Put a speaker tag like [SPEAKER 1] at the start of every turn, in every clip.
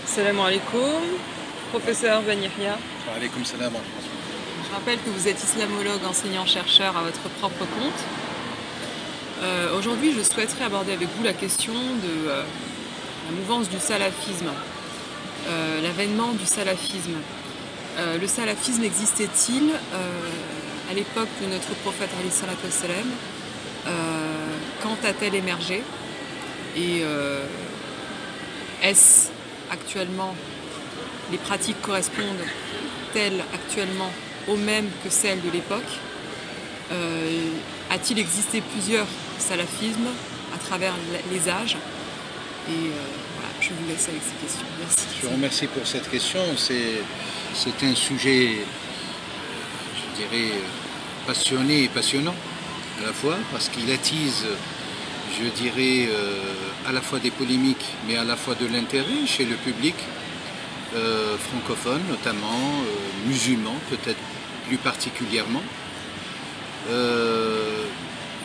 [SPEAKER 1] Salam alaikum, professeur Ben Yahya.
[SPEAKER 2] Wa alaykoum salam.
[SPEAKER 1] Je rappelle que vous êtes islamologue, enseignant-chercheur à votre propre compte. Aujourd'hui, je souhaiterais aborder avec vous la question de la mouvance du salafisme, l'avènement du salafisme. Le salafisme existait-il à l'époque de notre prophète alayhi salatu wassalam? Quand a-t-elle émergé? Et est-ce actuellement, les pratiques correspondent-elles actuellement aux mêmes que celles de l'époque? A-t-il existé plusieurs salafismes à travers les âges? Et voilà, je vous laisse avec ces questions. Merci.
[SPEAKER 2] Je vous remercie pour cette question. C'est un sujet, je dirais, passionné et passionnant à la fois, parce qu'il attise, je dirais, à la fois des polémiques, mais à la fois de l'intérêt chez le public francophone, notamment musulman, peut-être plus particulièrement.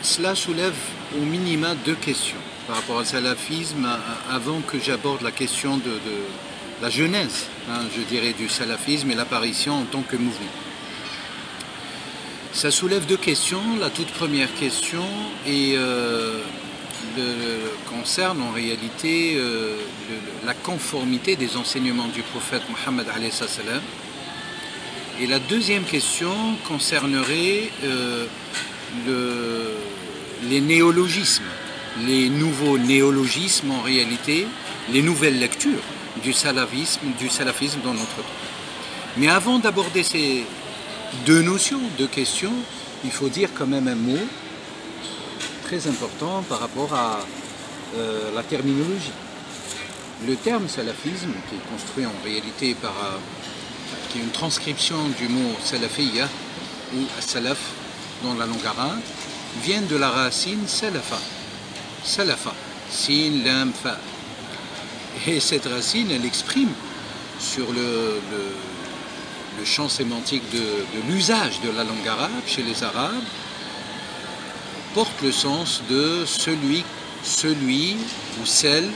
[SPEAKER 2] Cela soulève au minima deux questions par rapport au salafisme, avant que j'aborde la question de la genèse, je dirais, du salafisme et l'apparition en tant que mouvement. Ça soulève deux questions. La toute première question concerne en réalité la conformité des enseignements du prophète Mohammed alayhi salam. Et la deuxième question concernerait les néologismes, les nouveaux néologismes en réalité, les nouvelles lectures du salafisme dans notre temps. Mais avant d'aborder ces deux notions, deux questions, il faut dire quand même un mot très important par rapport à la terminologie. Le terme salafisme, qui est construit en réalité qui est une transcription du mot salafiyya ou salaf dans la langue arabe, vient de la racine salafa. Salafa, sin, lam, fa. Et cette racine, elle exprime sur le champ sémantique de l'usage de la langue arabe chez les Arabes, porte le sens de celui ou celle,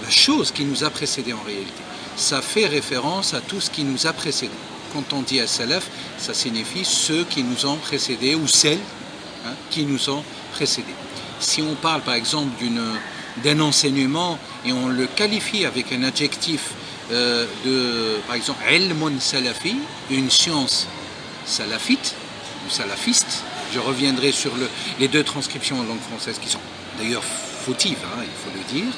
[SPEAKER 2] la chose qui nous a précédé en réalité. Ça fait référence à tout ce qui nous a précédé. Quand on dit as-salaf, ça signifie ceux qui nous ont précédés ou celles qui nous ont précédés. Si on parle par exemple d'un enseignement et on le qualifie avec un adjectif par exemple, ilmun salafi, une science salafite ou salafiste. Je reviendrai sur les deux transcriptions en langue française qui sont d'ailleurs fautives, il faut le dire.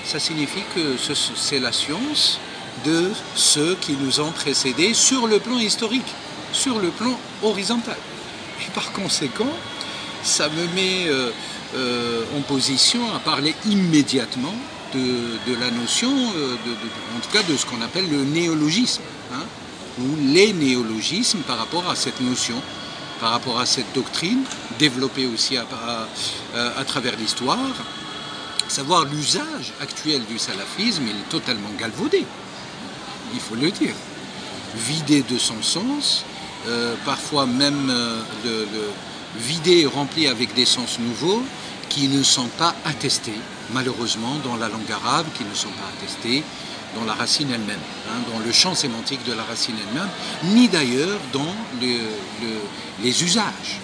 [SPEAKER 2] Ça signifie que c'est la science de ceux qui nous ont précédés sur le plan historique, sur le plan horizontal. Et par conséquent, ça me met en position à parler immédiatement de la notion, en tout cas de ce qu'on appelle le néologisme, ou les néologismes par rapport à cette notion, par rapport à cette doctrine, développée aussi à travers l'histoire. Savoir l'usage actuel du salafisme, il est totalement galvaudé, il faut le dire, vidé de son sens, parfois même vidé et rempli avec des sens nouveaux qui ne sont pas attestés, malheureusement, dans la langue arabe, qui ne sont pas attestés dans la racine elle-même, dans le champ sémantique de la racine elle-même, ni d'ailleurs dans les usages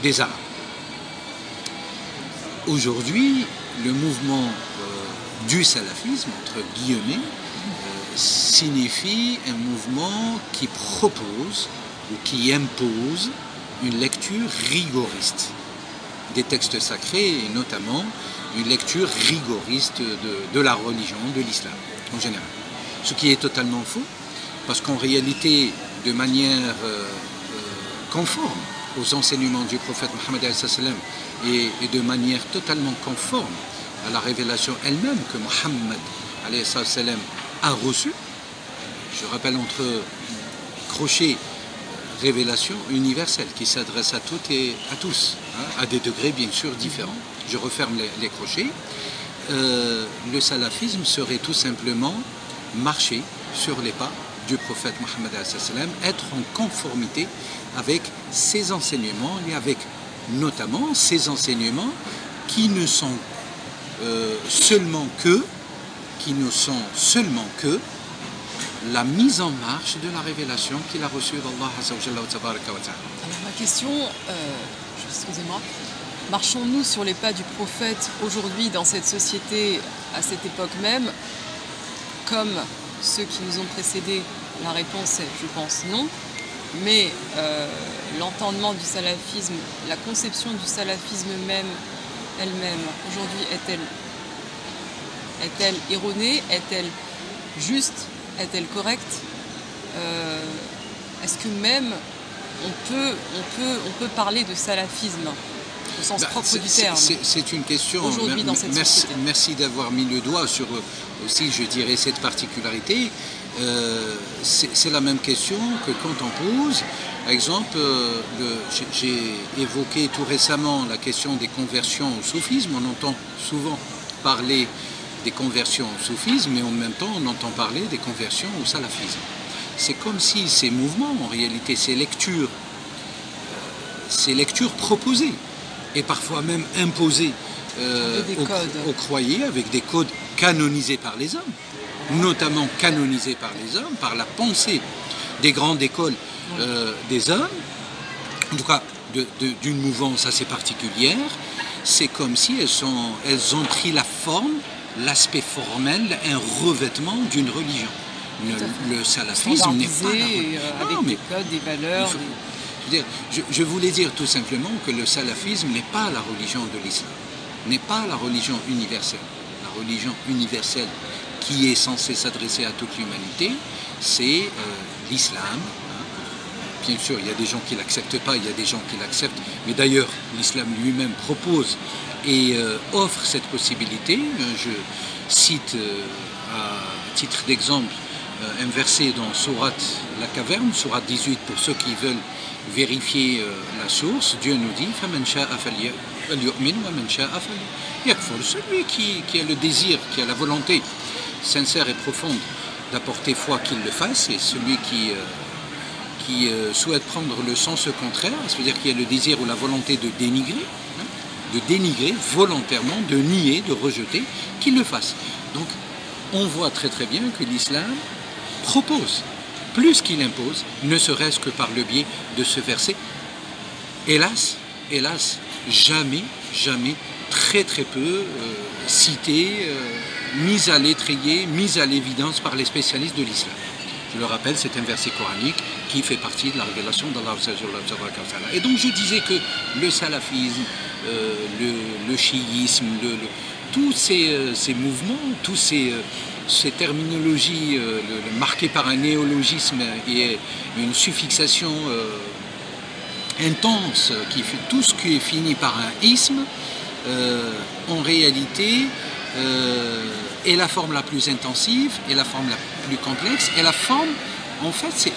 [SPEAKER 2] des Arabes. Aujourd'hui, le mouvement du salafisme, entre guillemets, signifie un mouvement qui propose ou qui impose une lecture rigoriste des textes sacrés et notamment une lecture rigoriste de la religion, de l'islam en général. Ce qui est totalement faux, parce qu'en réalité, de manière conforme aux enseignements du prophète Mohammed et de manière totalement conforme à la révélation elle-même que Mohammed a reçue, je rappelle entre crochets, révélation universelle qui s'adresse à toutes et à tous, à des degrés bien sûr différents. Je referme les crochets. Le salafisme serait tout simplement marcher sur les pas du prophète Mohammed, être en conformité avec ses enseignements et avec notamment ces enseignements qui ne sont seulement que qui ne sont seulement que la mise en marche de la révélation qu'il a reçue d'Allah Azza wa Jalla wa Tabaraka wa Ta'ala.
[SPEAKER 1] Alors ma question, excusez-moi, marchons-nous sur les pas du prophète aujourd'hui dans cette société, à cette époque même, comme ceux qui nous ont précédés? La réponse est, je pense, non. Mais l'entendement du salafisme, la conception du salafisme elle-même, aujourd'hui, est-elle erronée? Est-elle juste? Est-elle correcte? Est-ce que même on peut parler de salafisme au sens propre du terme?
[SPEAKER 2] C'est une question.
[SPEAKER 1] Aujourd'hui dans cette société.
[SPEAKER 2] Merci d'avoir mis le doigt sur aussi, je dirais, cette particularité. C'est la même question que quand on pose, par exemple, j'ai évoqué tout récemment la question des conversions au soufisme. On entend souvent parler des conversions au soufisme, mais en même temps on entend parler des conversions au salafisme. C'est comme si ces mouvements, en réalité, ces lectures proposées et parfois même imposées aux croyants avec des codes canonisés par les hommes, notamment canonisés par les hommes, par la pensée des grandes écoles des hommes, en tout cas d'une mouvance assez particulière. C'est comme si elles ont pris la forme, l'aspect formel, un revêtement d'une religion. Le salafisme n'est pas la religion.
[SPEAKER 1] Avec des codes, des valeurs.
[SPEAKER 2] Je voulais dire tout simplement que le salafisme n'est pas la religion de l'islam, n'est pas la religion universelle. La religion universelle qui est censée s'adresser à toute l'humanité, c'est l'islam. Bien sûr, il y a des gens qui ne l'acceptent pas, il y a des gens qui l'acceptent, mais d'ailleurs, l'islam lui-même propose et offre cette possibilité. Je cite à titre d'exemple un verset dans Sourate La Caverne, Sourate 18, pour ceux qui veulent vérifier la source. Dieu nous dit « فَمَنْ شَاءَ فَلْيُؤْمِنْ وَمَنْ شَاءَ فَلْيَكْفُرْ » Celui qui a le désir, qui a la volonté sincère et profonde d'apporter foi, qu'il le fasse, et celui qui souhaite prendre le sens contraire, c'est-à-dire qui a le désir ou la volonté de dénigrer volontairement, de nier, de rejeter, qu'il le fasse. Donc on voit très très bien que l'islam propose plus qu'il impose, ne serait-ce que par le biais de ce verset. Hélas, jamais, très très peu cité, mis à l'étrier, mis à l'évidence par les spécialistes de l'islam. Je le rappelle, c'est un verset coranique qui fait partie de la révélation d'Allah. Et donc je disais que le salafisme, le chiisme, tous ces mouvements, tous ces terminologies marquées par un néologisme et une suffixation intense, tout ce qui est fini par un isme, en réalité est la forme la plus intensive, est la forme la plus complexe, et la forme, en fait,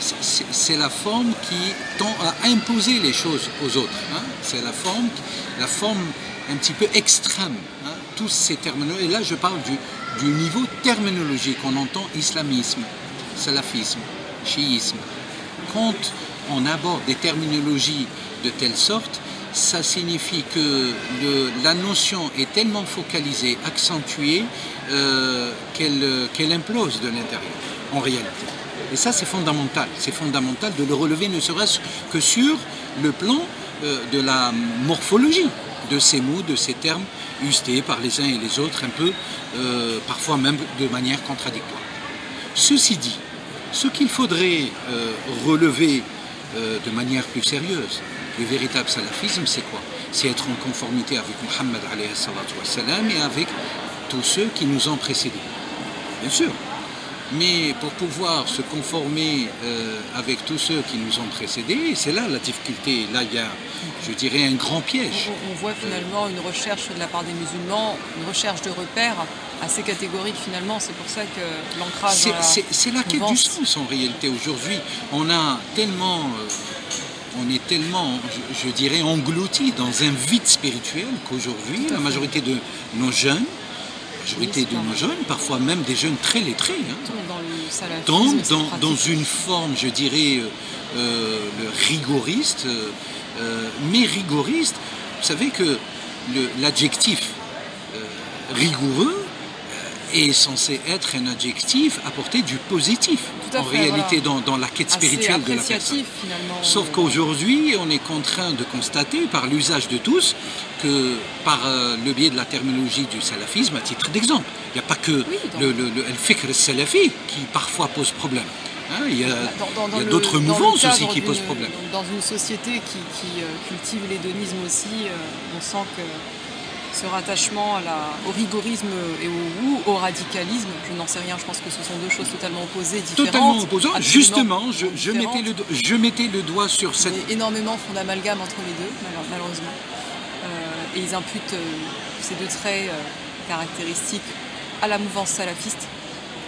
[SPEAKER 2] c'est la forme qui tend à imposer les choses aux autres. C'est la forme un petit peu extrême. Tous ces terminologies, et là je parle du niveau terminologique. On entend islamisme, salafisme, chiisme. Quand on aborde des terminologies de telle sorte, ça signifie que la notion est tellement focalisée, accentuée, qu'elle implose de l'intérieur, en réalité. Et ça, c'est fondamental. C'est fondamental de le relever, ne serait-ce que sur le plan de la morphologie de ces mots, de ces termes ustés par les uns et les autres, un peu, parfois même de manière contradictoire. Ceci dit, ce qu'il faudrait relever de manière plus sérieuse, le véritable salafisme, c'est quoi? C'est être en conformité avec Muhammad alayhi salatu wassalam et avec tous ceux qui nous ont précédés. Bien sûr. Mais pour pouvoir se conformer avec tous ceux qui nous ont précédés, c'est là la difficulté. Là, il y a, je dirais, un grand piège.
[SPEAKER 1] On voit finalement une recherche de la part des musulmans, une recherche de repères assez catégorique finalement. C'est pour ça que l'ancrage
[SPEAKER 2] c'est la quête du sens en réalité. Aujourd'hui, on est tellement, je dirais, englouti dans un vide spirituel qu'aujourd'hui, la majorité de nos jeunes, parfois même des jeunes très lettrés, tombent dans une forme, je dirais, rigoriste, mais rigoriste. Vous savez que l'adjectif rigoureux est censé être un adjectif apporter du positif, en réalité, dans la quête spirituelle de la personne. Sauf qu'aujourd'hui, on est contraint de constater, par l'usage de tous, que par le biais de la terminologie du salafisme, à titre d'exemple, il n'y a pas que le fikr salafi qui parfois pose problème. Hein, il y a d'autres mouvances aussi qui posent problème.
[SPEAKER 1] Dans une société qui cultive l'hédonisme aussi, on sent que ce rattachement au rigorisme et au radicalisme, je n'en sais rien, je pense que ce sont deux choses totalement opposées, différentes.
[SPEAKER 2] Totalement opposantes. Justement, je mettais le doigt sur cette...
[SPEAKER 1] Énormément font d'amalgame entre les deux, malheureusement. Et ils imputent ces deux traits caractéristiques à la mouvance salafiste,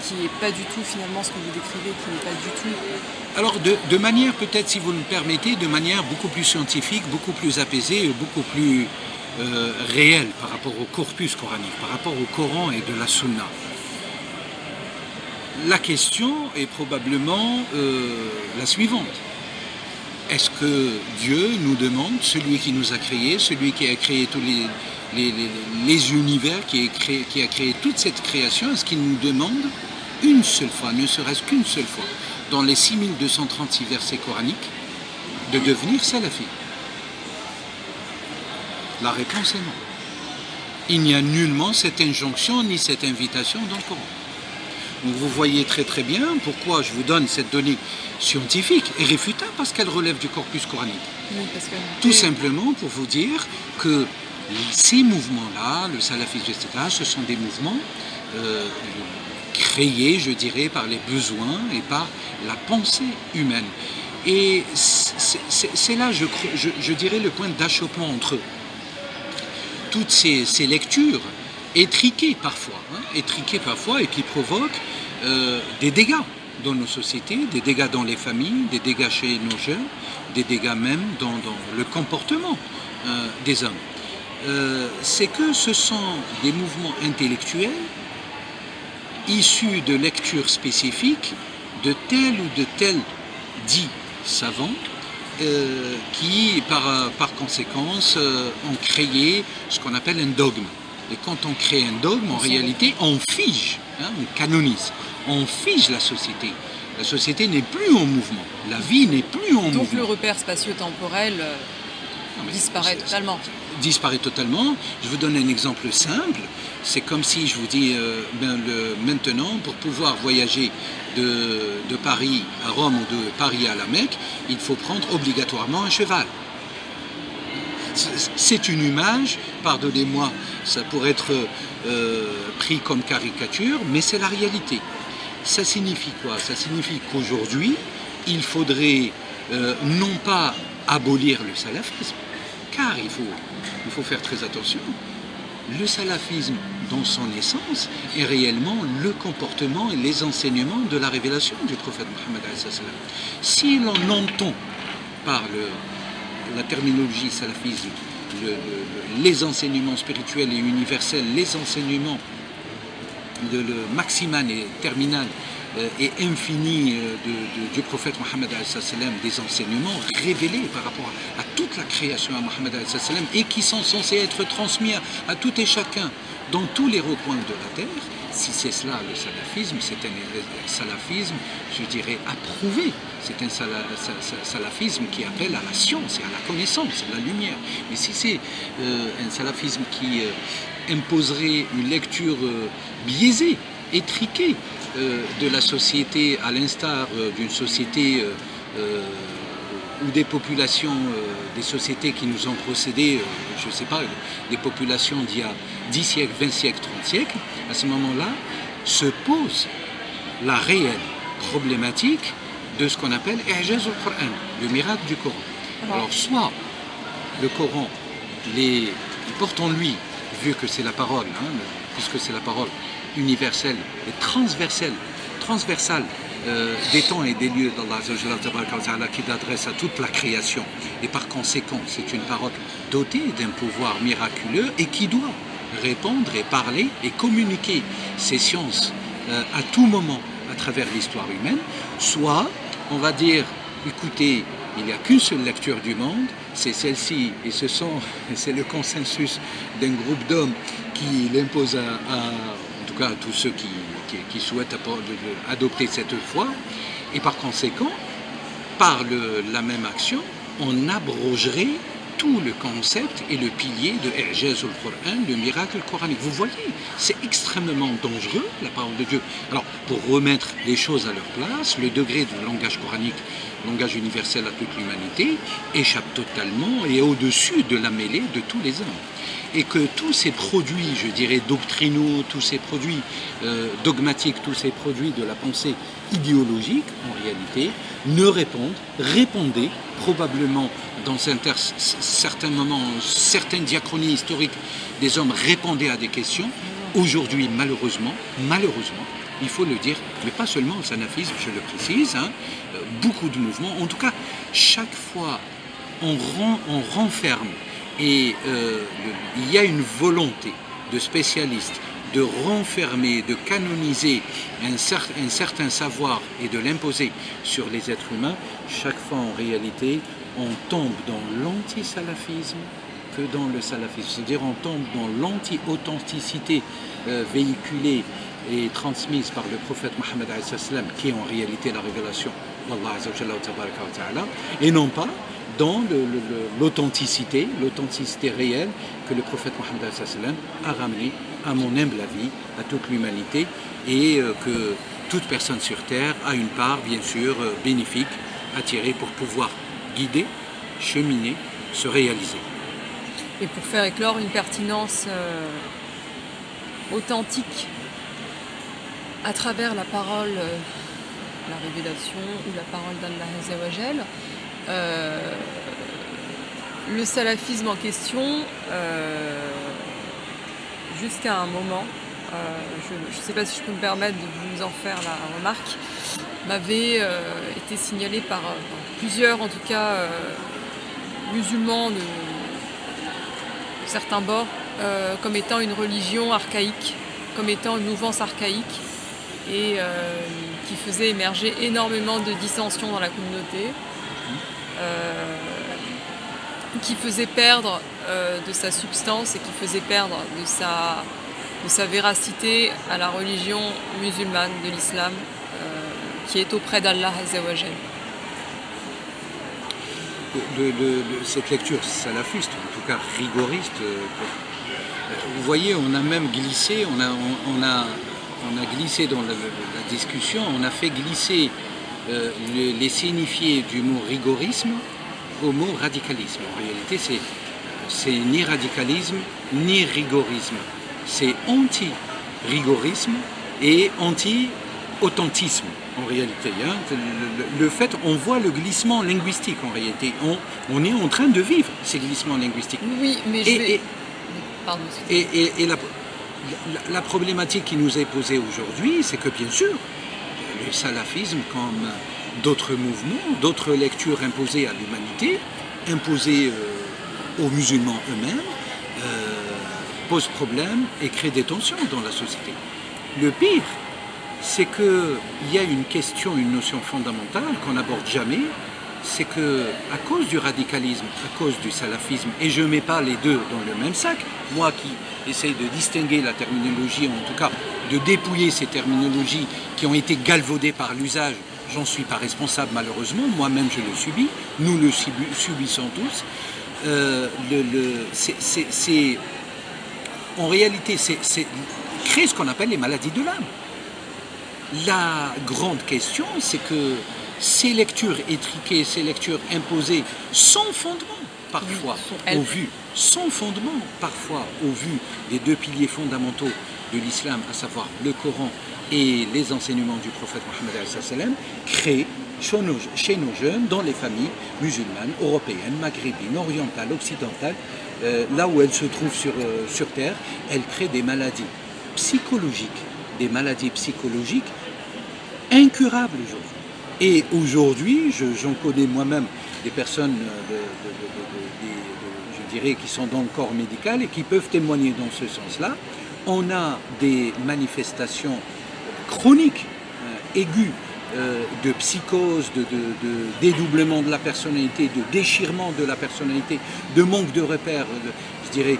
[SPEAKER 1] qui n'est pas du tout finalement ce que vous décrivez, qui n'est pas du tout...
[SPEAKER 2] Alors de manière, peut-être si vous me permettez, de manière beaucoup plus scientifique, beaucoup plus apaisée, beaucoup plus réelle par rapport au corpus coranique, par rapport au Coran et de la Sunna. La question est probablement la suivante. Est-ce que Dieu nous demande, celui qui nous a créés, celui qui a créé tous les univers, qui a créé toute cette création, est-ce qu'il nous demande une seule fois, ne serait-ce qu'une seule fois, dans les 6236 versets coraniques, de devenir salafi? La réponse est non. Il n'y a nullement cette injonction ni cette invitation dans le Coran. Donc vous voyez très très bien pourquoi je vous donne cette donnée scientifique et réfutable, parce qu'elle relève du corpus coranique.
[SPEAKER 1] Oui,
[SPEAKER 2] tout simplement pour vous dire que ces mouvements-là, le salafisme, etc., ce sont des mouvements créés, je dirais, par les besoins et par la pensée humaine. Et c'est là, je dirais, le point d'achoppement entre eux. Toutes ces lectures étriquées parfois et qui provoquent des dégâts dans nos sociétés, des dégâts dans les familles, des dégâts chez nos jeunes, des dégâts même dans le comportement des hommes. C'est que ce sont des mouvements intellectuels issus de lectures spécifiques de tel ou de tel dit savant qui, par conséquence, ont créé ce qu'on appelle un dogme. Et quand on crée un dogme, en réalité, on fige, on canonise, on fige la société. La société n'est plus en mouvement, la vie n'est plus en mouvement.
[SPEAKER 1] Donc le repère spatio-temporel disparaît totalement.
[SPEAKER 2] Disparaît totalement. Je vous donne un exemple simple. C'est comme si je vous dis, maintenant, pour pouvoir voyager de Paris à Rome ou de Paris à la Mecque, il faut prendre obligatoirement un cheval. C'est une image, pardonnez-moi, ça pourrait être pris comme caricature, mais c'est la réalité. Ça signifie quoi? Ça signifie qu'aujourd'hui, il faudrait non pas abolir le salafisme, car il faut faire très attention. Le salafisme, dans son essence, est réellement le comportement et les enseignements de la révélation du prophète Mohammed. Si l'on entend par la terminologie salafisme les enseignements spirituels et universels, les enseignements le maximal et terminal et infini du prophète Mohammed, des enseignements révélés par rapport à toute la création à Mohammed et qui sont censés être transmis à tout et chacun dans tous les recoins de la terre. Si c'est cela le salafisme, c'est un salafisme, je dirais, approuvé. C'est un salafisme qui appelle à la science et à la connaissance, à la lumière. Mais si c'est un salafisme qui imposerait une lecture biaisée, étriquée de la société, à l'instar d'une société ou des populations, des sociétés qui nous ont procédé, je ne sais pas, des populations d'il y a 10 siècles, 20 siècles, 30 siècles, à ce moment-là, se pose la réelle problématique de ce qu'on appelle I'jaz al-Qur'an, le miracle du Coran. Alors, soit le Coran, il porte en lui, vu que c'est la parole, puisque c'est la parole universelle et transversale des temps et des lieux d'Allah qui s'adresse à toute la création. Et par conséquent, c'est une parole dotée d'un pouvoir miraculeux et qui doit répondre et parler et communiquer ces sciences à tout moment à travers l'histoire humaine. Soit, on va dire, écoutez, il n'y a qu'une seule lecture du monde, c'est celle-ci, et c'est le consensus d'un groupe d'hommes qui l'impose tout cas à tous ceux qui souhaitent adopter cette foi. Et par conséquent, par la même action, on abrogerait tout le concept et le pilier de I'jaz al-Qur'an, le miracle coranique. Vous voyez, c'est extrêmement dangereux, la parole de Dieu. Alors, pour remettre les choses à leur place, le degré du langage coranique, langage universel à toute l'humanité, échappe totalement et est au-dessus de la mêlée de tous les hommes. Et que tous ces produits, je dirais, doctrinaux, tous ces produits dogmatiques, tous ces produits de la pensée idéologique, en réalité, répondaient probablement dans certains moments, certaines diachronies historiques, des hommes répondaient à des questions. Aujourd'hui, malheureusement, il faut le dire, mais pas seulement le salafisme, je le précise, beaucoup de mouvements, en tout cas, chaque fois, on renferme et il y a une volonté de spécialistes de renfermer, de canoniser un certain savoir et de l'imposer sur les êtres humains. Chaque fois, en réalité, on tombe dans l'anti-salafisme que dans le salafisme. C'est-à-dire on tombe dans l'anti-authenticité véhiculée et transmise par le prophète Mohammed qui est en réalité la révélation d'Allah, et non pas dans l'authenticité réelle que le prophète Mohammed a ramené, à mon humble avis, à toute l'humanité, et que toute personne sur terre a une part, bien sûr, bénéfique à tirer pour pouvoir guider, cheminer, se réaliser.
[SPEAKER 1] Et pour faire éclore une pertinence authentique à travers la parole, la révélation ou la parole d'Allah Azzawajal, le salafisme en question, jusqu'à un moment, je ne sais pas si je peux me permettre de vous en faire la remarque, m'avait été signalé par plusieurs, en tout cas, musulmans de certains bords, comme étant une religion archaïque, comme étant une mouvance archaïque, et qui faisait émerger énormément de dissensions dans la communauté, qui faisait perdre de sa substance et qui faisait perdre de sa véracité à la religion musulmane de l'islam, qui est auprès d'Allah Azzawajal.
[SPEAKER 2] Cette lecture salafiste, en tout cas rigoriste, vous voyez, on a même glissé, on a glissé dans la discussion, on a fait glisser les signifiés du mot rigorisme au mot radicalisme. En réalité, c'est ni radicalisme ni rigorisme. C'est anti-rigorisme et anti-authentisme en réalité. Le fait, on voit le glissement linguistique en réalité. On est en train de vivre ces glissements linguistiques.
[SPEAKER 1] Oui, mais pardon.
[SPEAKER 2] Et la problématique qui nous est posée aujourd'hui, c'est que bien sûr, le salafisme, comme d'autres mouvements, d'autres lectures imposées à l'humanité, imposées aux musulmans eux-mêmes, pose problème et crée des tensions dans la société. Le pire, c'est qu'il y a une question, une notion fondamentale qu'on n'aborde jamais, c'est que à cause du radicalisme, à cause du salafisme, et je ne mets pas les deux dans le même sac, moi qui essaye de distinguer la terminologie, en tout cas de dépouiller ces terminologies qui ont été galvaudées par l'usage, j'en suis pas responsable malheureusement, moi-même je le subis, nous le subissons tous. En réalité, c'est créer ce qu'on appelle les maladies de l'âme. La grande question, c'est que ces lectures étriquées, ces lectures imposées, sans fondement parfois, sans fondement parfois au vu des deux piliers fondamentaux de l'islam, à savoir le Coran et les enseignements du prophète Mohammed, créent chez nos jeunes, dans les familles musulmanes, européennes, maghrébines, orientales, occidentales, là où elles se trouvent sur Terre, elles créent des maladies psychologiques incurables aujourd'hui. Et aujourd'hui, j'en connais moi-même des personnes, je dirais, qui sont dans le corps médical et qui peuvent témoigner dans ce sens-là. On a des manifestations chroniques, aiguës, de psychose, de dédoublement de la personnalité, de déchirement de la personnalité, de manque de repères, je dirais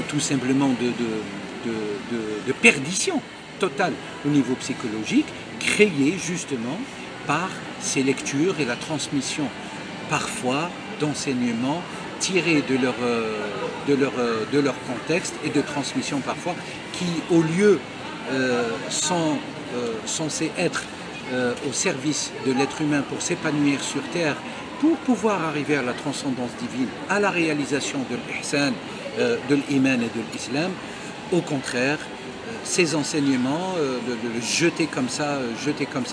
[SPEAKER 2] tout simplement de perdition totale au niveau psychologique, créée justement par ces lectures et la transmission parfois d'enseignements tirés de leur contexte et de transmission parfois qui, au lieu, sont censés être au service de l'être humain pour s'épanouir sur terre, pour pouvoir arriver à la transcendance divine, à la réalisation de l'ihsan, de l'iman et de l'islam. Au contraire, ces enseignements, le jeter comme ça,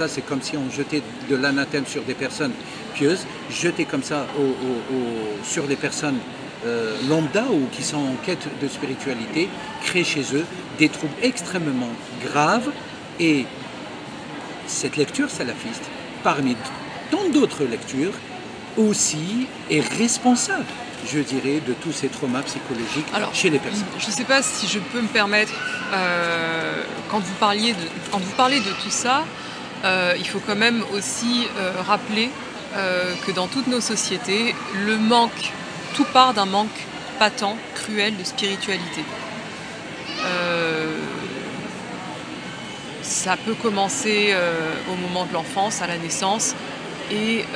[SPEAKER 2] c'est comme si on jetait de l'anathème sur des personnes pieuses, jeter comme ça sur des personnes lambda ou qui sont en quête de spiritualité, créer chez eux des troubles extrêmement graves. Et cette lecture salafiste, parmi tant d'autres lectures, aussi est responsable, je dirais, de tous ces traumas psychologiques chez les personnes.
[SPEAKER 1] Je ne sais pas si je peux me permettre, quand vous parlez de tout ça, il faut quand même aussi rappeler que dans toutes nos sociétés, tout part d'un manque patent, cruel de spiritualité. Ça peut commencer au moment de l'enfance, à la naissance, et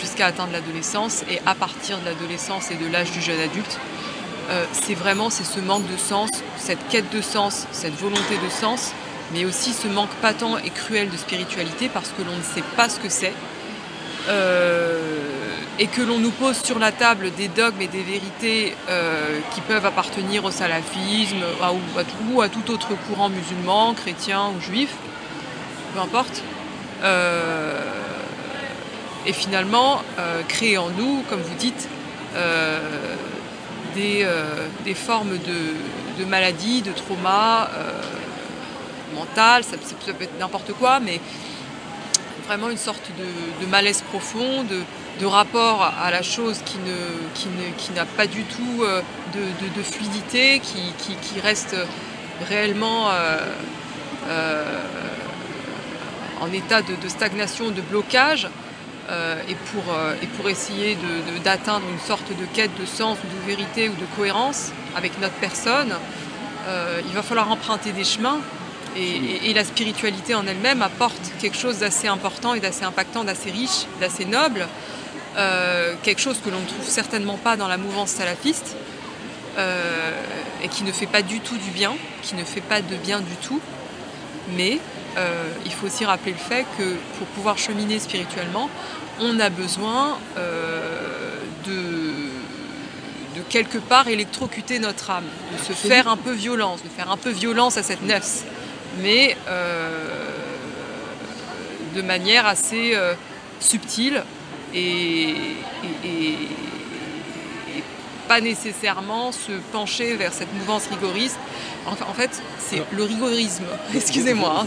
[SPEAKER 1] jusqu'à atteindre l'adolescence. Et à partir de l'adolescence et de l'âge du jeune adulte, c'est ce manque de sens, cette quête de sens, cette volonté de sens, mais aussi ce manque patent et cruel de spiritualité parce que l'on ne sait pas ce que c'est. Et que l'on nous pose sur la table des dogmes et des vérités qui peuvent appartenir au salafisme ou à tout autre courant musulman, chrétien ou juif, peu importe. Et finalement, créer en nous, comme vous dites, des formes de maladies, de traumas mentales, ça peut être n'importe quoi, mais vraiment une sorte de malaise profond, de rapport à la chose qui n'a pas du tout de fluidité, qui reste réellement en état de stagnation, de blocage, et pour essayer d'atteindre une sorte de quête de sens ou de vérité ou de cohérence avec notre personne, il va falloir emprunter des chemins. Et la spiritualité en elle-même apporte quelque chose d'assez important et d'assez impactant, d'assez riche, d'assez noble, quelque chose que l'on ne trouve certainement pas dans la mouvance salafiste, et qui ne fait pas du tout du bien, qui ne fait pas de bien du tout. Mais il faut aussi rappeler le fait que pour pouvoir cheminer spirituellement, on a besoin de quelque part électrocuter notre âme, de se faire un peu violence, de faire un peu violence à cette nefs, mais de manière assez subtile et pas nécessairement se pencher vers cette mouvance rigoriste. En fait, c'est le rigorisme, excusez-moi.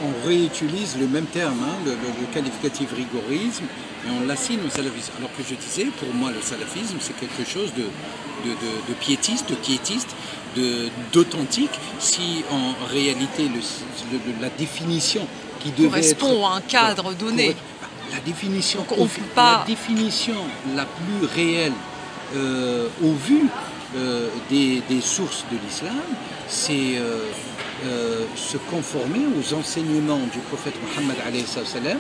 [SPEAKER 2] On réutilise le même terme, le qualificatif rigorisme, et on l'assigne au salafisme. Alors que je disais, pour moi, le salafisme, c'est quelque chose de piétiste, de quiétiste, d'authentique, si en réalité la définition qui devait
[SPEAKER 1] correspond à un cadre donné.
[SPEAKER 2] La définition,
[SPEAKER 1] la
[SPEAKER 2] définition la plus réelle au vu des sources de l'islam, c'est se conformer aux enseignements du prophète Mohammed alayhi salam,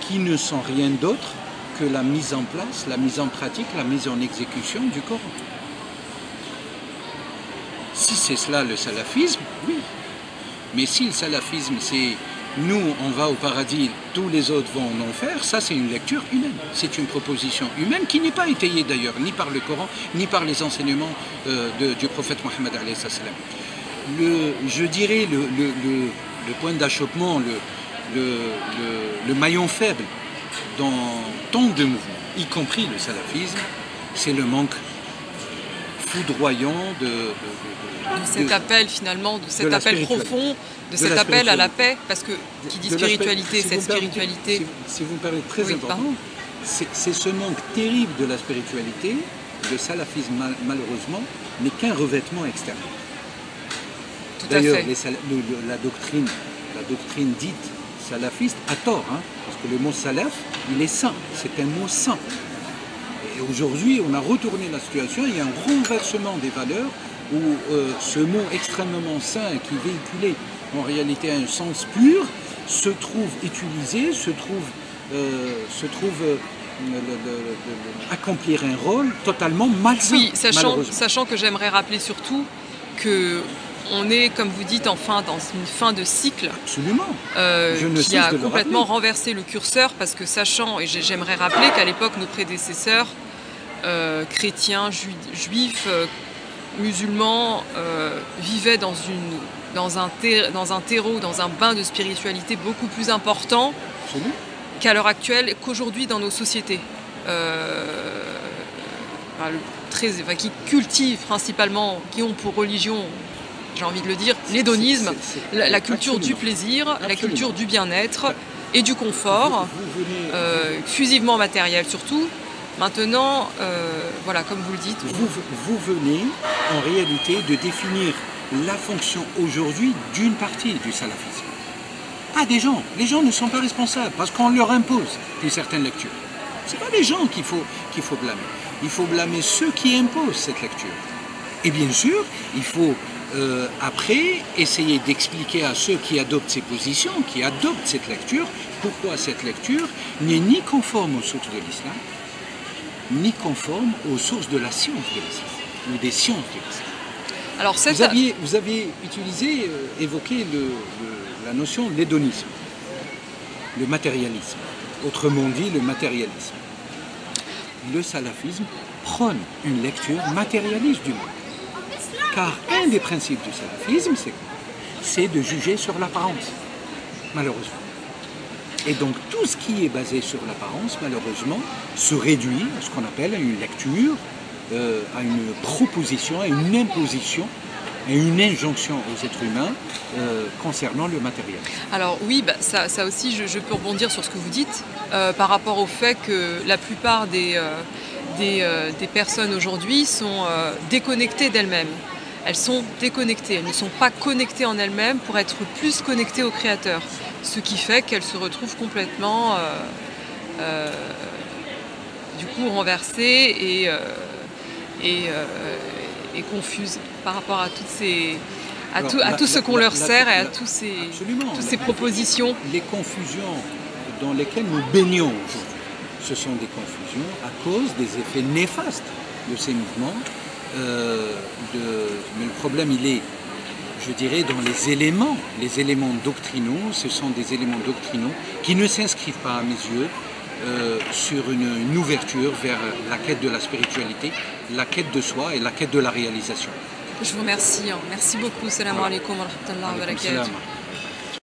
[SPEAKER 2] qui ne sont rien d'autre que la mise en place, la mise en pratique, la mise en exécution du Coran. Si c'est cela le salafisme, oui. Mais si le salafisme c'est nous on va au paradis, tous les autres vont en enfer, ça c'est une lecture humaine. C'est une proposition humaine qui n'est pas étayée d'ailleurs, ni par le Coran, ni par les enseignements du prophète Mohammed alayhi salam. Je dirais le point d'achoppement, le maillon faible dans tant de mouvements, y compris le salafisme, c'est le manque foudroyant de
[SPEAKER 1] cet appel finalement, de cet appel profond, de cet appel à la paix, parce que qui dit spiritualité, cette spiritualité...
[SPEAKER 2] Si vous me permettez, très important, c'est ce manque terrible de la spiritualité, le salafisme malheureusement, n'est qu'un revêtement externe. D'ailleurs, la doctrine dite salafiste, à tort, parce que le mot salaf, il est saint, c'est un mot saint. Et aujourd'hui, on a retourné la situation, il y a un renversement des valeurs où ce mot extrêmement saint qui véhiculait en réalité a un sens pur, se trouve utilisé, se trouve accomplir un rôle totalement malsain.
[SPEAKER 1] Oui, sachant que j'aimerais rappeler surtout que on est, comme vous dites, dans une fin de cycle.
[SPEAKER 2] Absolument.
[SPEAKER 1] Qui a complètement renversé le curseur, parce que sachant, et j'aimerais rappeler qu'à l'époque, nos prédécesseurs, chrétiens, juifs, musulmans, vivaient dans un terreau, dans un bain de spiritualité beaucoup plus important qu'à l'heure actuelle, qu'aujourd'hui dans nos sociétés. Qui cultivent principalement, qui ont pour religion, j'ai envie de le dire, l'hédonisme, la culture du plaisir, la culture du bien-être et du confort, exclusivement matériel surtout. Maintenant, voilà, comme vous le dites.
[SPEAKER 2] Vous venez en réalité de définir la fonction aujourd'hui d'une partie du salafisme. Pas des gens. Les gens ne sont pas responsables parce qu'on leur impose une certaine lecture. Ce n'est pas les gens qu'il faut blâmer. Il faut blâmer ceux qui imposent cette lecture. Et bien sûr, il faut après essayer d'expliquer à ceux qui adoptent ces positions, qui adoptent cette lecture, pourquoi cette lecture n'est ni conforme aux sources de l'islam, ni conforme aux sources de la science de l'islam, ou des sciences de l'islam. Alors, vous aviez utilisé, évoqué la notion de l'hédonisme, le matérialisme, autrement dit le matérialisme. Le salafisme prône une lecture matérialiste du monde. Car un des principes du salafisme, c'est de juger sur l'apparence, malheureusement. Et donc tout ce qui est basé sur l'apparence, malheureusement, se réduit à ce qu'on appelle une lecture, à une proposition, à une imposition, à une injonction aux êtres humains concernant le matériel.
[SPEAKER 1] Alors oui, ça aussi, je peux rebondir sur ce que vous dites, par rapport au fait que la plupart des personnes aujourd'hui sont déconnectées d'elles-mêmes. Elles sont déconnectées, elles ne sont pas connectées en elles-mêmes pour être plus connectées au Créateur. Ce qui fait qu'elles se retrouvent complètement du coup renversées et confuses par rapport à tout ce qu'on leur sert et à toutes ces propositions.
[SPEAKER 2] Les confusions dans lesquelles nous baignons aujourd'hui, ce sont des confusions à cause des effets néfastes de ces mouvements. Mais le problème, il est, je dirais, dans les éléments doctrinaux. Ce sont des éléments doctrinaux qui ne s'inscrivent pas, à mes yeux, sur une ouverture vers la quête de la spiritualité, la quête de soi et la quête de la réalisation.
[SPEAKER 1] Je vous remercie. Merci beaucoup. Salam alaikum wa rahmatullahi wa barakatuh.